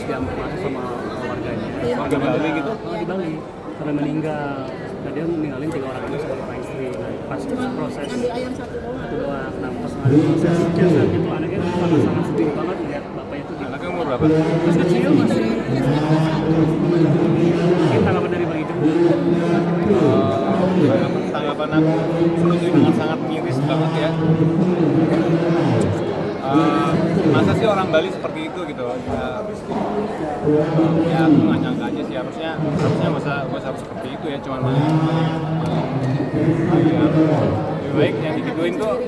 diambil masa sama warganya. Warga Bali gitu? Di Bali sampai meninggal. Nah dia meninggalin 3 orang itu sama orang istri. Nah, pas proses ambil ayam satu doang. nah pas ada proses jasad itu anaknya sangat sedih banget lihat bapaknya itu di Anaknya umur berapa? masih kecil masih mungkin tanggapan dari Bang Ijung. Tanggapan aku setuju dengan sangat miris banget ya. Masa sih orang Bali seperti itu gitu ya aku nggak nyangka aja sih, harusnya nggak usah seperti itu ya, cuma maling ya, lebih baik yang digituin tuh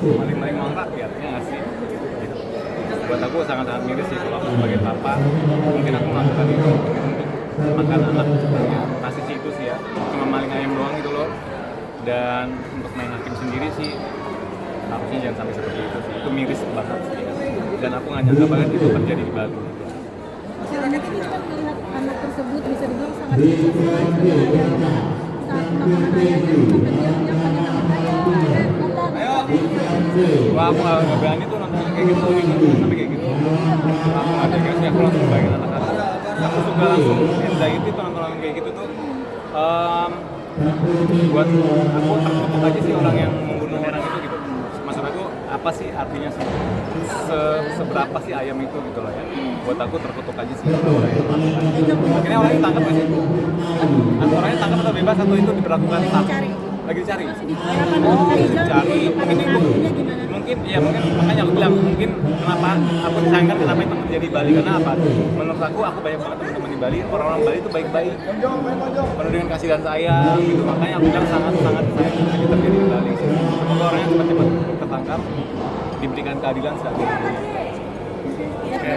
maling uang rakyat ya nggak sih gitu. Buat aku sangat miris sih kalau aku sebagai bapak mungkin aku melakukan itu untuk makan anak ya, pasti sih itu sih ya, cuma maling ayam doang gitu loh. Dan untuk main hakim sendiri sih harusnya jangan sampai seperti itu sih, itu miris banget sih ya. Dan aku nggak nyangka banget itu terjadi di Bali. Caranya kan kita melihat anak tersebut bisa dibilang sangat saat makanan ayahnya sampai dia pakai nama ayah. Wah aku nggak berani tuh nonton kayak gitu, sampai kayak gitu. Aku nggak tega sih, aku langsung bayangin anak-anak. Aku suka langsung anxiety tuh nonton kayak gitu tuh. Buat aku terkutuk aja sih orang yang membunuh orang itu gitu. Maksud aku apa sih artinya seberapa sih ayam itu gitu loh ya. Buat aku terkutuk aja sih. Akhirnya orangnya tangkap nggak sih? Orangnya tangkap atau bebas atau itu diberlakukan lagi dicari? Dicari. Mungkin ya mungkin makanya aku bilang mungkin kenapa aku disayangkan kenapa itu terjadi di Bali, karena apa? Menurut aku banyak banget teman-teman di Bali, orang-orang Bali itu baik-baik, penuh dengan kasih dan sayang gitu, makanya aku bilang sangat sayang itu terjadi di Bali. Semoga orangnya cepat-cepat tertangkap, diberikan keadilan selanjutnya. Oke,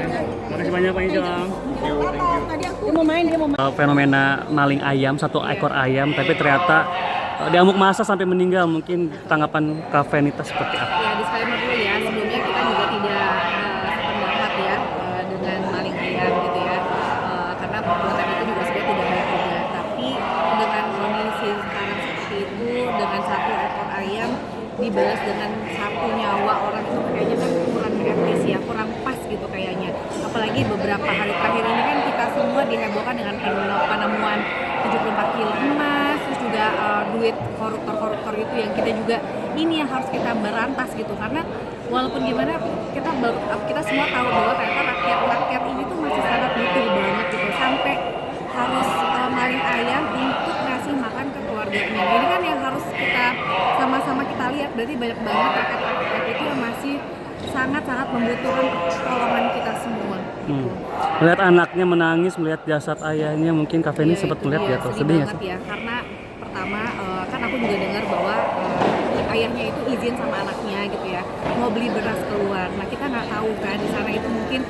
makasih banyak Pak Ijong. Thank you. Fenomena maling ayam, 1 ekor ayam tapi ternyata diamuk massa sampai meninggal, mungkin tanggapan Kak Fenita seperti apa? Ya, disclaimer dulu ya, sebelumnya kita juga tidak sependapat ya dengan maling ayam gitu ya, karena perbuatan itu juga sebenarnya tidak baik juga, tapi dengan kondisi sekarang seperti itu, dengan 1 ekor ayam dibalas dengan 1 nyawa orang itu kayaknya kan kurang etis ya, kurang pas gitu kayaknya. Apalagi beberapa hari terakhir ini kan kita semua dihebohkan dengan penemuan 74 kilo emas, terus juga duit koruptor itu yang kita juga ini yang harus kita berantas gitu, karena walaupun gimana kita semua tahu bahwa ternyata rakyat ini tuh masih sangat butuh banget gitu, sampai harus maling ayam untuk ngasih makan ke keluarganya. Ini kan yang harus kita sama-sama kita lihat, berarti banyak banget rakyat itu yang masih sangat membutuhkan pertolongan kita semua. Melihat anaknya menangis, melihat jasad ayahnya, mungkin Kak Feni sempat melihat ya tuh, sedih nggak sih? Ya, karena pertama kan aku juga dengar bahwa ayahnya itu izin sama anaknya gitu ya, mau beli beras keluar. Nah kita nggak tahu kan di sana itu mungkin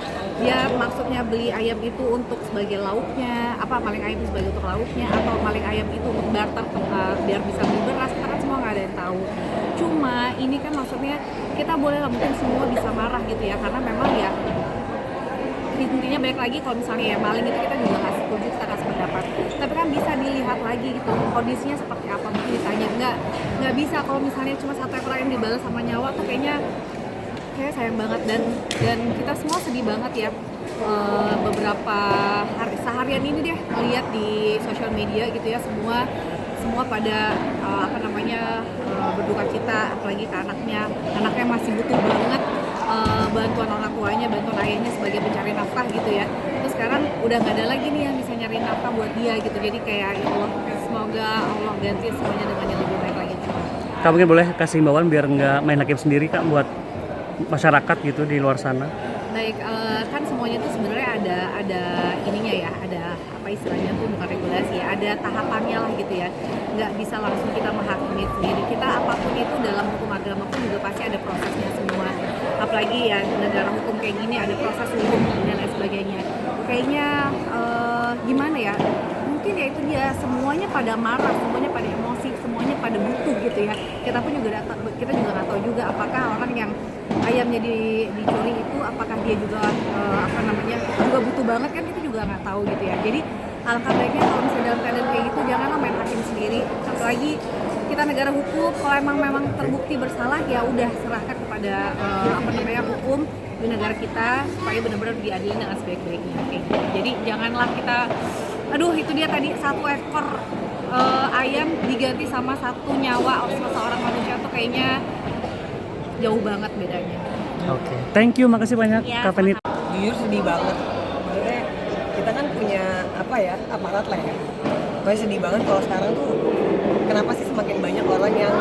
dia maksudnya beli ayam itu untuk sebagai lauknya, maling ayam itu sebagai untuk lauknya, atau maling ayam itu untuk barter biar bisa beli beras. Kita kan semua nggak ada yang tahu. Cuma ini kan maksudnya kita boleh lah mungkin semua bisa marah gitu ya, karena memang ya intinya balik lagi kalau misalnya ya maling itu kita juga nggak setuju, kita kasih pendapat, tapi kan bisa dilihat lagi gitu kondisinya seperti apa, mungkin ditanya nggak bisa kalau misalnya cuma 1 ekor ayam dibalas sama nyawa tuh kayak sayang banget, dan kita semua sedih banget ya. Beberapa hari seharian ini deh lihat di sosial media gitu ya, semua pada berduka cita, apalagi ke anaknya masih butuh banget bantuan orang tuanya, bantuan ayahnya sebagai pencari nafkah gitu ya. Terus sekarang udah nggak ada lagi nih yang bisa nyari nafkah buat dia gitu. Jadi kayak ya Allah, semoga Allah ganti semuanya dengan yang lebih baik lagi. Kak mungkin boleh kasih himbauan biar nggak main hakim sendiri Kak, buat masyarakat gitu di luar sana. Baik, kan semuanya itu sebenarnya ada ininya ya, ada apa istilahnya tuh, bukan regulasi ya, ada tahapannya lah gitu ya. Nggak bisa langsung kita menghakimi sendiri. Kita apapun itu dalam hukum agama pun juga pasti ada prosesnya semua. Apalagi ya negara hukum kayak gini ada proses hukum dan lain sebagainya. Kayaknya gimana ya? Mungkin ya itu dia, semuanya pada marah, semuanya pada emosi, semuanya pada butuh gitu ya. Kita juga nggak tahu juga apakah orang yang ayamnya dicuri itu apakah dia juga juga butuh banget, kan kita juga nggak tahu gitu ya. Jadi alangkah baiknya kalau misalnya dalam keadaan kayak gitu janganlah main hakim sendiri, apalagi kita kita negara hukum, kalau memang terbukti bersalah ya udah serahkan kepada hukum di negara kita supaya benar-benar diadili dengan sebaik-baiknya kayak gitu. Jadi janganlah kita, aduh itu dia tadi 1 ekor ayam diganti sama 1 nyawa seorang manusia tuh kayaknya jauh banget bedanya. Oke, thank you, makasih banyak Ya, Kak Fenita. Jujur sedih banget. Maksudnya kita kan punya aparat lah ya. Pokoknya sedih banget kalau sekarang tuh kenapa sih semakin banyak orang yang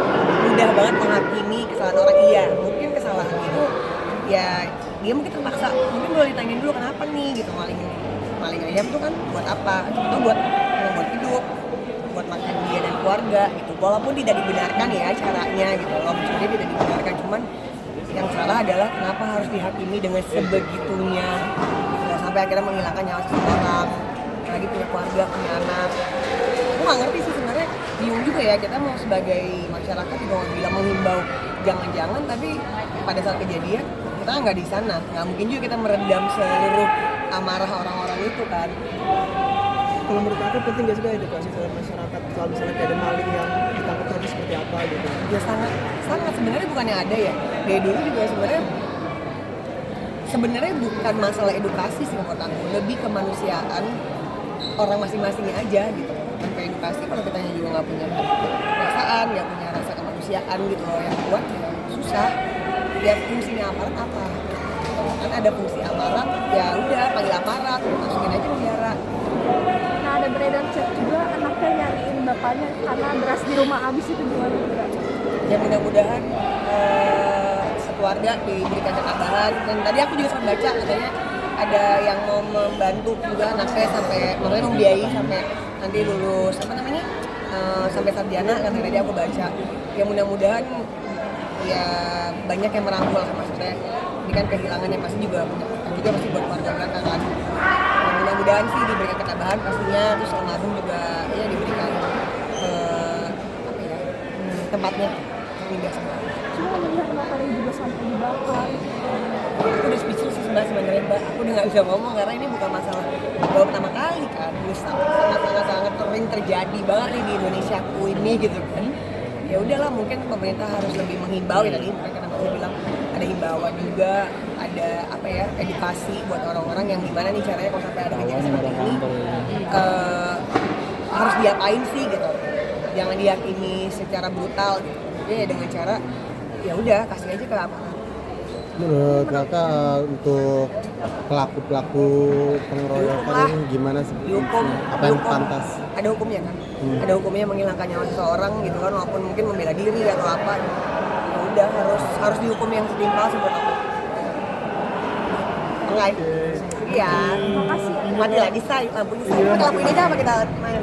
mudah banget menghakimi kesalahan orang. Iya, mungkin kesalahan itu ya dia mungkin terpaksa. Mungkin boleh ditanyain dulu kenapa nih gitu, maling ayam tuh kan buat apa? Itu buat hidup, buat makan dia dan keluarga gitu. Walaupun tidak dibenarkan ya caranya gitu. Loh, maksudnya tidak dibenarkan, cuman yang salah adalah kenapa harus dihakimi dengan sebegitunya gitu, sampai akhirnya menghilangkan nyawa seseorang, lagi punya keluarga, punya anak. Aku nggak ngerti sih sebenarnya, bingung juga ya, kita mau sebagai masyarakat juga mau bilang menghimbau jangan-jangan, tapi pada saat kejadian kita nggak di sana, nggak mungkin juga kita meredam seluruh amarah orang-orang itu kan. Kalau menurut aku penting gak sih Kak edukasi dalam masyarakat kalau misalnya kayak ada maling yang ditangkap tadi seperti apa gitu? Ya sangat sebenarnya bukannya ada ya, dari dulu juga sebenarnya bukan masalah edukasi sih menurut aku, lebih kemanusiaan orang masing-masingnya aja gitu. Tanpa edukasi kalau kita juga nggak punya perasaan, nggak punya rasa kemanusiaan gitu loh yang kuat, ya susah. Ya fungsinya aparat apa? Kan ada fungsi aparat, ya udah panggil aparat, masukin aja penjara. Nah, ada beredar chat juga anaknya nyariin bapaknya karena beras di rumah habis, itu gimana? Ya mudah-mudahan sekeluarga diberikan ketabahan. Dan tadi aku juga sempat baca katanya ada yang mau membantu juga anaknya sampai makanya membiayai sampai nanti lulus sampai sarjana kan, tadi aku baca. Ya mudah-mudahan ya banyak yang merangkul lah, maksudnya ini kan kehilangan yang pasti juga pasti buat keluarga mereka kan. Ya, mudah-mudahan sih diberikan ketabahan pastinya, terus almarhum juga ya diberikan tempatnya yang indah sama. Cuma melihat kenapa dia juga sampai dibakar. Aku udah speechless sih sebenarnya Mbak, aku udah nggak bisa ngomong karena ini bukan masalah baru pertama kali kan, ini sangat sering terjadi banget nih di Indonesiaku ini gitu kan. Ya udahlah, mungkin pemerintah harus lebih menghimbau ya, tadi mereka saya bilang ada himbauan juga, ada edukasi buat orang-orang yang gimana nih caranya kalau sampai ada kejadian seperti ini harus diapain sih gitu, jangan dihakimi secara brutal gitu. Jadi ya dengan cara ya udah kasih aja ke aparat. Menurut Kakak untuk pelaku pengeroyokan ini gimana sih? Dihukum, Apa yang pantas? Ada hukumnya kan? Ada hukumnya menghilangkan nyawa seseorang gitu kan, walaupun mungkin membela diri atau apa. Ya udah harus dihukum yang setimpal sih buat aku. Enggak. Iya. Makasih. Mati lagi say, lampunya say. Kita lampuin aja apa kita main?